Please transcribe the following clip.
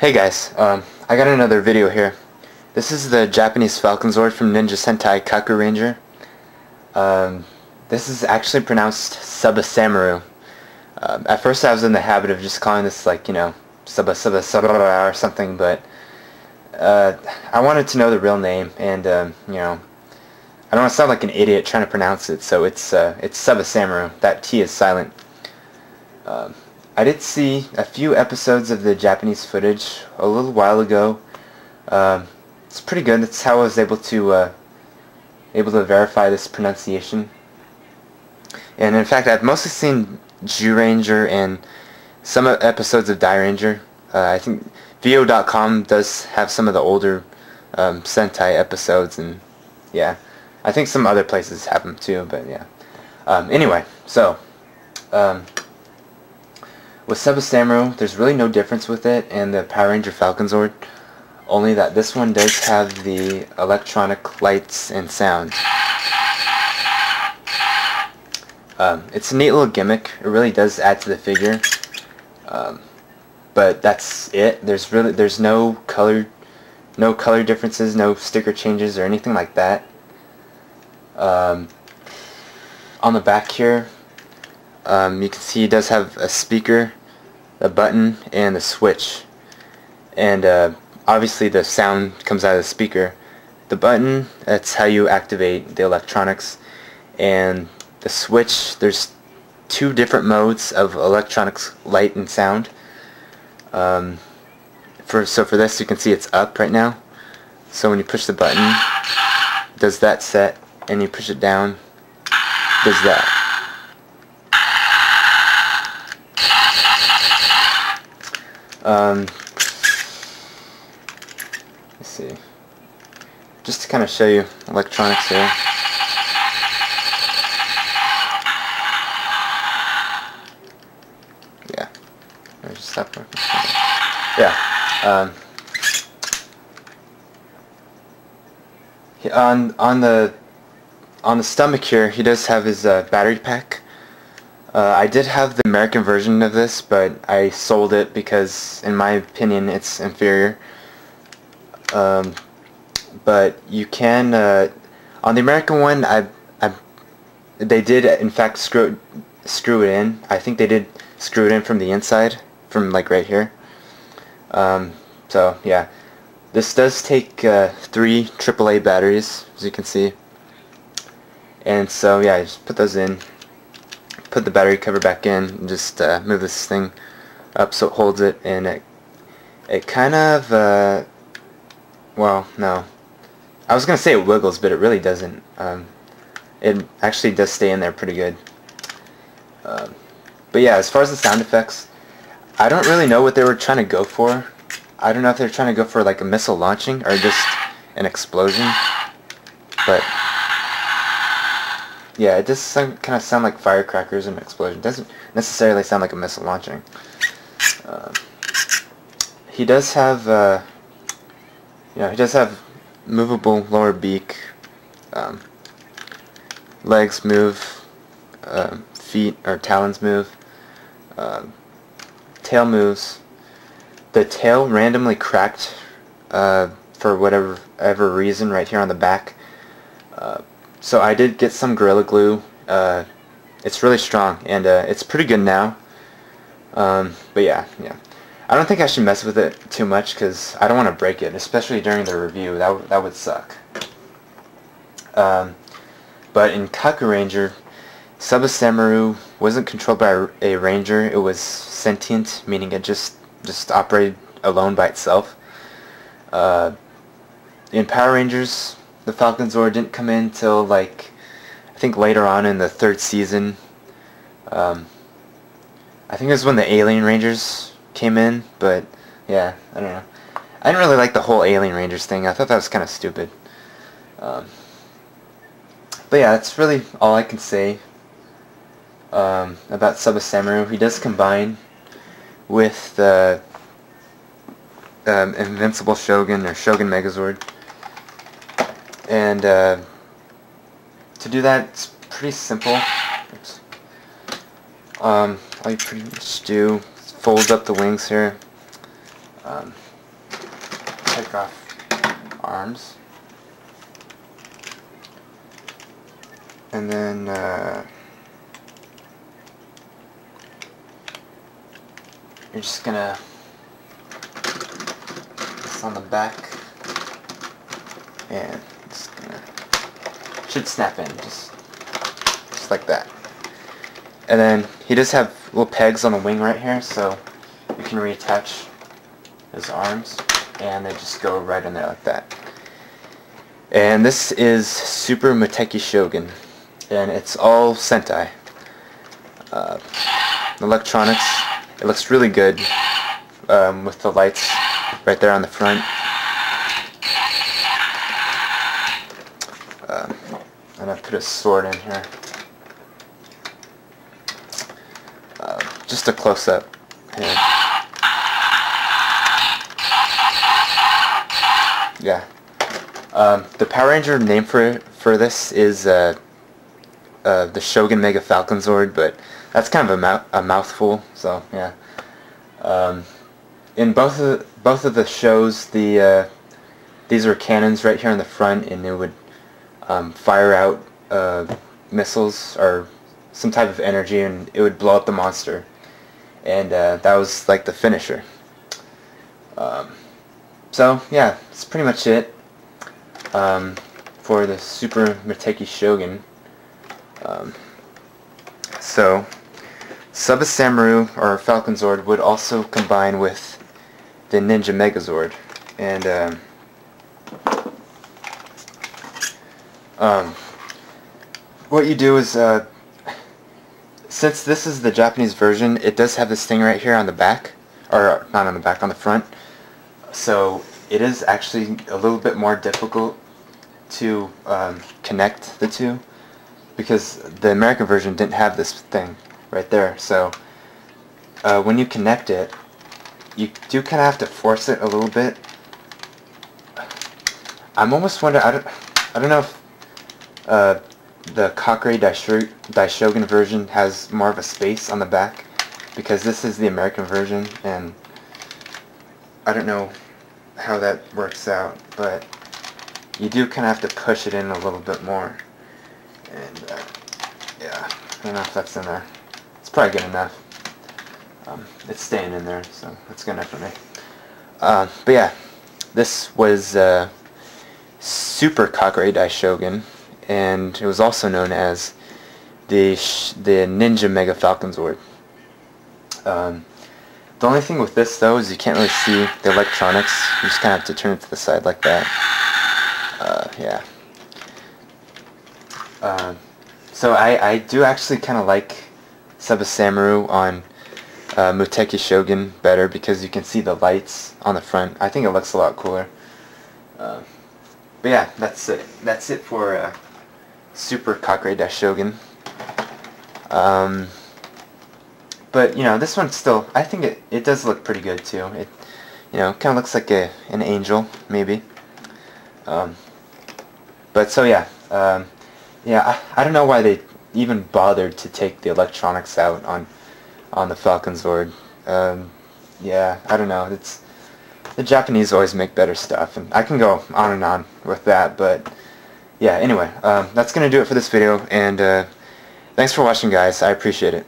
Hey guys, I got another video here. This is the Japanese Falconzord from Ninja Sentai Kakuranger. This is actually pronounced Tsubasamaru. At first I was in the habit of just calling this like, Tsubasamaru or something, but I wanted to know the real name, and I don't want to sound like an idiot trying to pronounce it, so it's Tsubasamaru. That T is silent. I did see a few episodes of the Japanese footage a little while ago. It's pretty good. That's how I was able to verify this pronunciation. And in fact, I've mostly seen Zyuranger and some episodes of Dairanger. I think VO.com does have some of the older Sentai episodes, and yeah, I think some other places have them too. But yeah. Anyway, so. With Tsubasamaru, there's really no difference with it and the Power Ranger Falconzord, only that this one does have the electronic lights and sound. It's a neat little gimmick. It really does add to the figure, but that's it. There's no color differences, no sticker changes or anything like that. On the back here, you can see it does have a speaker, a button, and a switch. And obviously the sound comes out of the speaker. The button, that's how you activate the electronics. And the switch, there's two different modes of electronics, light and sound. So for this, you can see it's up right now. So when you push the button, it does that set, and you push it down, it does that. Let's see. Just to kind of show you electronics here. Yeah. Let me just stop working. Yeah. On the stomach here, he does have his battery pack. I did have the American version of this, but I sold it because, in my opinion, it's inferior. But you can, on the American one, they did in fact screw it in. I think they did screw it in from the inside, from like right here. So yeah, this does take 3 AAA batteries, as you can see. And so yeah, I just put those in. Put the battery cover back in and just move this thing up so it holds it, and it kind of well, no, I was gonna say it wiggles, but it really doesn't. It actually does stay in there pretty good. But yeah, as far as the sound effects, I don't really know what they were trying to go for. I don't know if they're trying to go for like a missile launching or just an explosion, but yeah, it does kind of sound like firecrackers and an explosion. It doesn't necessarily sound like a missile launching. He does have, he does have movable lower beak. Legs move. Feet or talons move. Tail moves. The tail randomly cracked for whatever reason right here on the back. So I did get some Gorilla Glue. It's really strong, and it's pretty good now. But yeah. I don't think I should mess with it too much because I don't want to break it, especially during the review. That would suck. But in Kakuranger, Tsubasamaru wasn't controlled by a ranger. It was sentient, meaning it just operated alone by itself. In Power Rangers, the Falconzord didn't come in till like I think later on in the 3rd season. I think it was when the Alien Rangers came in, but yeah, I don't know. I didn't really like the whole Alien Rangers thing. I thought that was kind of stupid. But yeah, that's really all I can say about Tsubasamaru. He does combine with the Invincible Shogun or Shogun Megazord. And to do that, it's pretty simple. All you pretty much do is fold up the wings here, Take off arms, and then you're just gonna put this on the back, and it's gonna should snap in just like that. And then he does have little pegs on the wing right here, so you can reattach his arms, and they just go right in there like that. And this is Super Muteki Shogun, and it's all Sentai. Electronics, it looks really good with the lights right there on the front. And I put a sword in here. Just a close-up here. Yeah. The Power Ranger name for this is the Shogun Falconzord, but that's kind of a mouthful. So yeah. In both of the shows, these are cannons right here on the front, and it would fire out missiles or some type of energy, and it would blow up the monster. And that was like the finisher. So yeah, that's pretty much it for the Super Muteki Shogun. So Tsubasamaru or Falconzord would also combine with the Ninja Megazord, and what you do is, since this is the Japanese version, it does have this thing right here on the back, or not on the back, on the front. So it is actually a little bit more difficult to connect the two, because the American version didn't have this thing right there. So when you connect it, you do kind of have to force it a little bit. I'm almost wondering, I don't know if the Kakuranger Daishogun version has more of a space on the back, because this is the American version, and I don't know how that works out, but you do kind of have to push it in a little bit more. And yeah, I don't know if that's in there. It's probably good enough. It's staying in there, so that's good enough for me. But yeah, this was Super Kakuranger Daishogun, and it was also known as the Ninja Falconzord. The only thing with this though is you can't really see the electronics. You just kind of have to turn it to the side like that. Yeah. So I do actually kind of like Tsubasamaru on Muteki Shogun better, because you can see the lights on the front. I think it looks a lot cooler. But yeah, that's it. That's it for Super Kakuranger Shogun. But you know, this one still, I think it does look pretty good too. It, you know, kind of looks like an angel maybe. But so yeah, yeah, I don't know why they even bothered to take the electronics out on the Falconzord. Yeah, I don't know. It's the Japanese always make better stuff, and I can go on and on with that. But yeah, anyway, that's gonna do it for this video, and thanks for watching, guys. I appreciate it.